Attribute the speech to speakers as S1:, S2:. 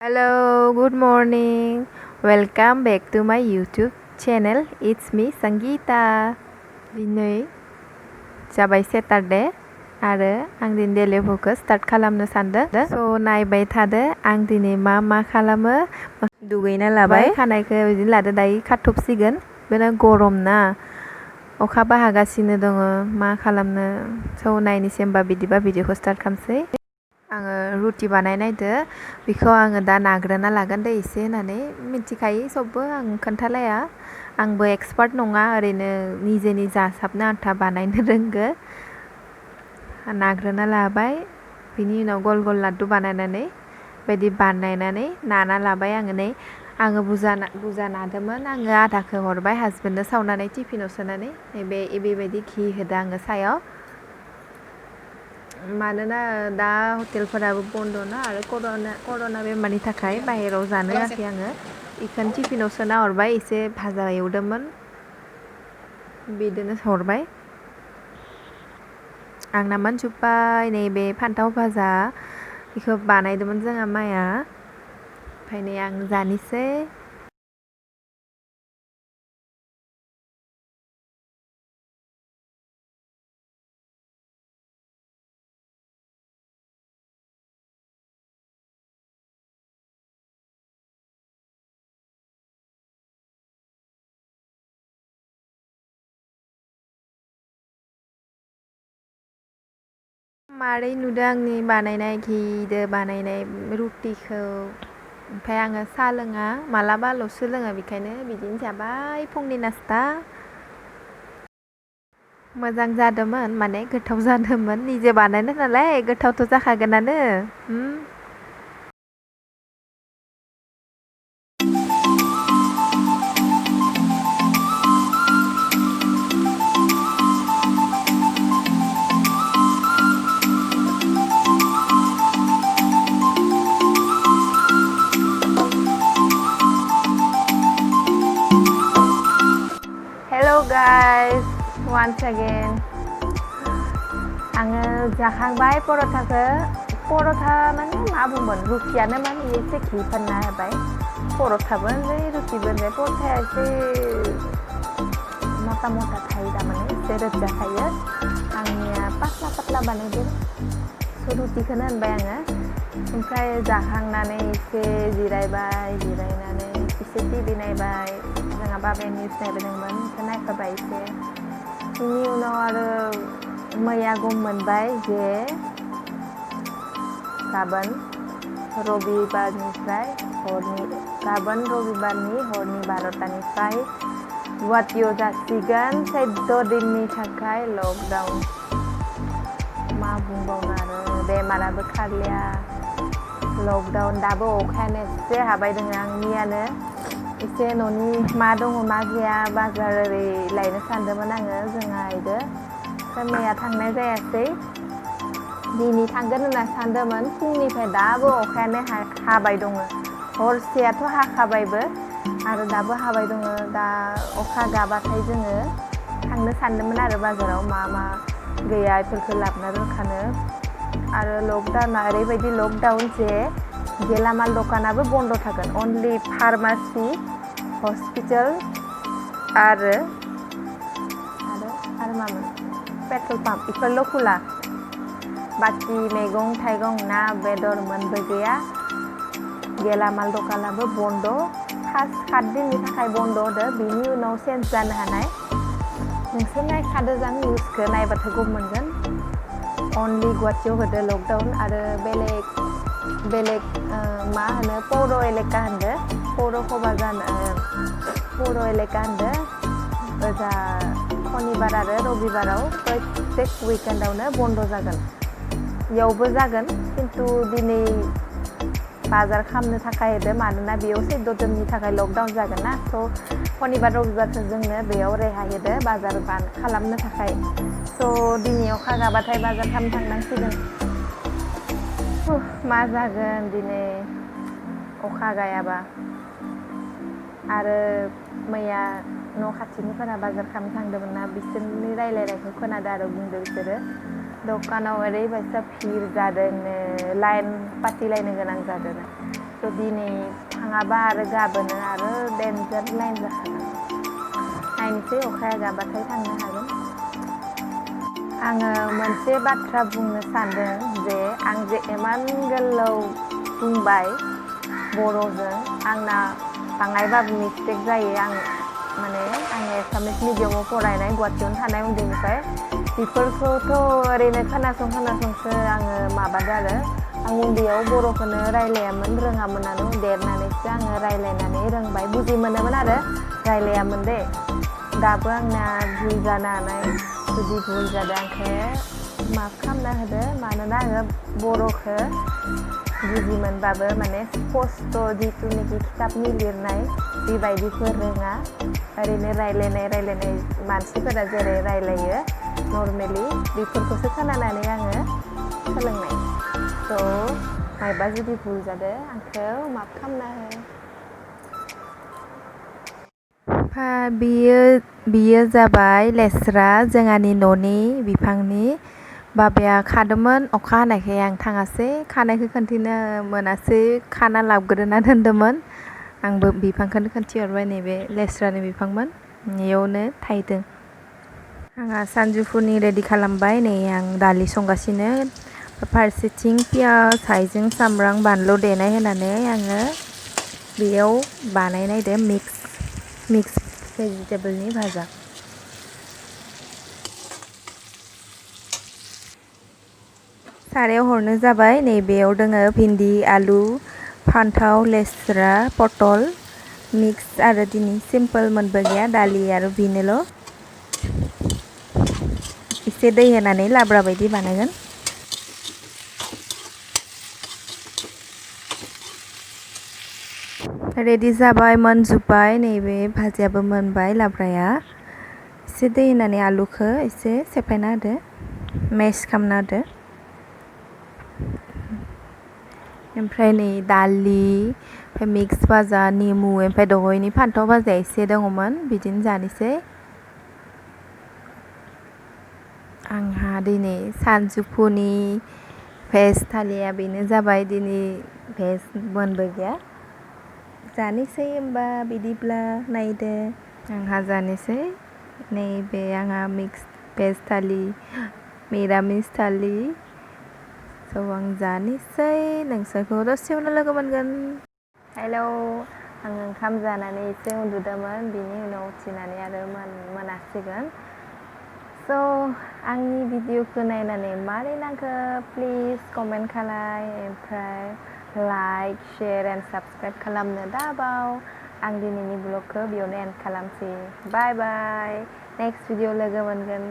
S1: Hello, good morning. Welcome back to my YouTube channel. It's me, Sangeeta. दिनै जाबाय Saturday आरो आं दिनै डेलि भ्लगखौ स्टार्ट खालामनो सानदों। स' नायबाय थादो आं दिनै मा खालामो। दुगैना लाबाय, खानायखौ बिदिनो लादो, दायो खाथबसिगोन। बिराद गरम ना, अखाबो हागासिनो दङ, मा खालामनो। स' नायनोसै होमबा, बिदिबा भिडिअखौ स्टार्ट खालामसै। आङो रुटि बानायनायदो, बेखौ आङो दा नाग्रोना लागोन दै एसे होनानै। मिथिखायो सबबो, आं खोन्थालाया। आंबो एक्सपार्ट नङा, ओरैनो निजेनि जासाबनो आन्था बानायनो रोंगो। नाग्रोना लाबाय, बिनि उनाव गल गल लादु बानायनानै बायदि बानायनानै नाना लाबाय आङो बुजा नादोंमोन। आङो आधाखौ हरबाय हासबेन्डनो सावनानै टिफिनाव सोनानै। बेबायदि घि होदो आङो सायाव, मानोना दा हटेलफोराबो बन्द' ना, आरो कर'ना बेमारनि थाखाय बाहेराव जानो होआखै आङो। बेखौनो टिफिनाव सोना हरबाय, एसे भाजा एवदोंमोन बिदिनो हरबाय। आंना मोनजोब्बाय, नैबे फान्थाव भाजा बेखौ बानायदोंमोन जोंहा माया। ओमफ्राय नै आं जानोसै। मारै नुदों आंनि बानायनाय घिदो बानायनाय रुटिखौ। ओमफ्राय आङो साहा लोङा, मालाबाल'सो लोङो, बेखायनो बिदिनो जाबाय फुंनि नास्ता। मोजां जादोंमोन, माने गोथाव जादोंमोन। निजे बानायनाय नालाय गोथावथ' जाखागोनानो। Hello guys, once again. आङो जाखांबाय पर'थाखौ। पर'था माने मा बुंगोन, रुटियानो माने एसे घि फोनना होबाय। पर'थाबो होनजायो, रुटिबो होनजायो। पर'थाया एसे मता थायो, थारमाने एसे रोजा थायो। आंनिया पातला बानायदों, स' रुटिखौनो होनबाय आङो। ओमफ्राय जाखांनानै एसे जिरायबाय, जिरायनानै एसे टिभि नायबाय। जोंहा बाबाया निउस नायबाय दंमोन, बेखौ नायफाबाय एसे। बेनि उनाव आरो मैया गम मोनबाय जे गाबोन रबिबारनि हरनि 12टानिफ्राय गुवाहाटीयाव जासिगोन 14 दिननि थाखाय लकडाउन। मा बुंबावनो आरो, बेमाराबो खारलिया, लकडाउन। दाबो अखायानो एसे हाबाय दङ। आं मैयानो एसे न'नि मा दङ मा गैया बाजार ओरै लायनो सानदोंमोन आङो, जोंहा इदो। ओमफ्राय मैया थांनाय जायासै, दिनै थांगोन होनना सानदोंमोन। फुंनिफ्राय दाबो अखायानो हाबाय दङ। हरसेयाथ' हाखाबायबो, आरो दाबो हाबाय दङ। दा अखा गाबाथाय जोङो थांनो सानदोंमोन आरो बाजाराव, मा गैया बेफोरखौ लाबोना दोनखानो। आरो लकडाउना ओरैबायदि लकडाउन जे गेलामाल दखानाबो बन्द' थागोन। अनलि फार्मासि, हस्पिटाल आरो मामोन, पेट्रल पाम्प, बेफोरल' खुला। बाखि मैगं थाइगं, ना बेदर मोनबो गैया। गेलामाल दखानाबो बन्द'। 7 दिननि थाखाय बन्द' होदो, बिनि उनाव चेन्ज जानो हानाय। नोंसोर नायखादो जां निउसखौ, नायबाथाय गम मोनगोन। अनलि गुवाहाटीयाव होदो लकडाउन। आरो बेलेग मा होनो, पौर एलेका होनदो, पौर एलेका होनदो। ओजा शनिबार आरो रबिबाराव प्रत्येक उइकेन्डआवनो बन्द' जागोन। इयावबो जागोन, खिन्थु दिनै बाजार खालामनो थाखाय होदो, मानोना बेयाव 14 दिननि थाखाय लकडाउन जागोन ना। स' शनिबार रबिबारखौ जोंनो बेयाव रेहाय होदो बाजार खालामनो थाखाय। स' दिनै अखा गाबाथाय बाजार खालामनो थांनांसिगोन। मा जागोन दिनै अखा गायाबा। आरो मैया न' खाथिनिफोरा बाजार खालामनो थांदोंमोन ना, बिसोरनि रायलायनायखौ खोनादों आरो बुंदों बिसोरो, दखानाव ओरैबायसा भिर जादोंनो, लाइन पाथिलायनो गोनां जादों। स' दिनै थाङाबा आरो गाबोनो आरो डेन्जार लाइन जाखागोन। नायनोसै अखाया गाबाथाय थांनो हागोन। आङो मोनसे बाथ्रा बुंनो सानदों जे आं जे इमान गोलाव बुंबाय बर'जों आंना बाङायबाबो मिस्टेक जायो। आङो एसामिस मिडियामाव फरायनाय गुवाहाटियावनो थानाय उन्दैनिफ्राय बेफोरखौथ' ओरैनो खोनासंसो आङो माबादो आरो आं उन्दैयाव बर'खौनो रायलायामोन रोङामोनानो देरनानैसो आङो रायलायनानै रोंबाय बुजि मोनोमोन आरो रायलायामोन दे। दाबो आंना भुल जानो हानाय जुदि भुल जादों आंखौ माफ खालामना होदो मानोना आङो बर'खौ बुजि मोनबाबो माने स्पस्ट' जिथुनिखि खिथाबनि लिरनाय बेबायदिखौ रोङा ओरैनो रायलायनाय मानसिफोरा जेरै रायलायो नर्मेलि बेफोरखौसो खोनानानै आङो सोलोंनाय। स' मायबा जुदि भुल जादों आंखौ माफ खालामना हो। बियो जाबाय लेस्रा जोंहानि न'नि बिफांनि बाबाया खादोंमोन अखा हानायखाय आं थाङासै खानायखौ खोन्थिनो मोनासै खाना लाबोग्रोना दोन्दोंमोन। आंबो बिफांखौनो खोन्थिहरबाय नैबे लेस्रानि बिफांमोन इयावनो थायदों। आंहा सानजौफुनि रेडि खालामबाय नै आं दालि संगासिनो फारसेथिं पियास हाइजें सामब्राम बानलु देनाय होनानै आङो बेयाव बानायनायदो मिक्स भेजिटेबोलनि भाजा। सारायाव हरनो जाबाय नैबेयाव दोङो भिन्दि आलु फान्थाव लेस्रा पटल मिक्स आरो दिनै सिम्पोल मोनबो गैया दालि आरो बेनोल'। एसे दै होनानै लाब्रा बायदि बानायगोन। रेडि जाबाय मोनजोब्बाय नैबे भाजियाबो मोनबाय लाब्राया एसे दै होनानै आलुखौ एसे सेफायना होदो मेश खालामना होदो। ओमफ्राय नै दालि ओमफ्राय मिक्स भाजा निमु ओमफ्राय दहायनि फान्थाव भाजा एसे दङमोन बिदिनो जानोसै। आंहा दिनै सानजौफुनि भेज थालिया बेनो जाबाय दिनै भेज मोनबो गैया जानोसै होमबा बिदिब्ला नायदो आंहा जानोसै नैबे आंहा मिक्स भेज थालि मिरामिस थालि स' आं जानोसै नोंसोरखौ दसेयावनो लोगो मोनगोन। हेलौ आं ओंखाम जानानै एसे उन्दुदोंमोन बिनि उनाव उथिनानै आरो मोनासिगोन। स' आंनि भिडिअखौ नायनानै मारै नांखो प्लिज कमेन्ट खालाय ओमफ्राय लाइक शेयार एन्ड साबस्क्राइब खालामनो दाबाव। आं दिनैनि ब्लगखौ बेयावनो एन्ड खालामसै। बाय बाय नेक्स्ट भिडिअ लोगो मोनगोन।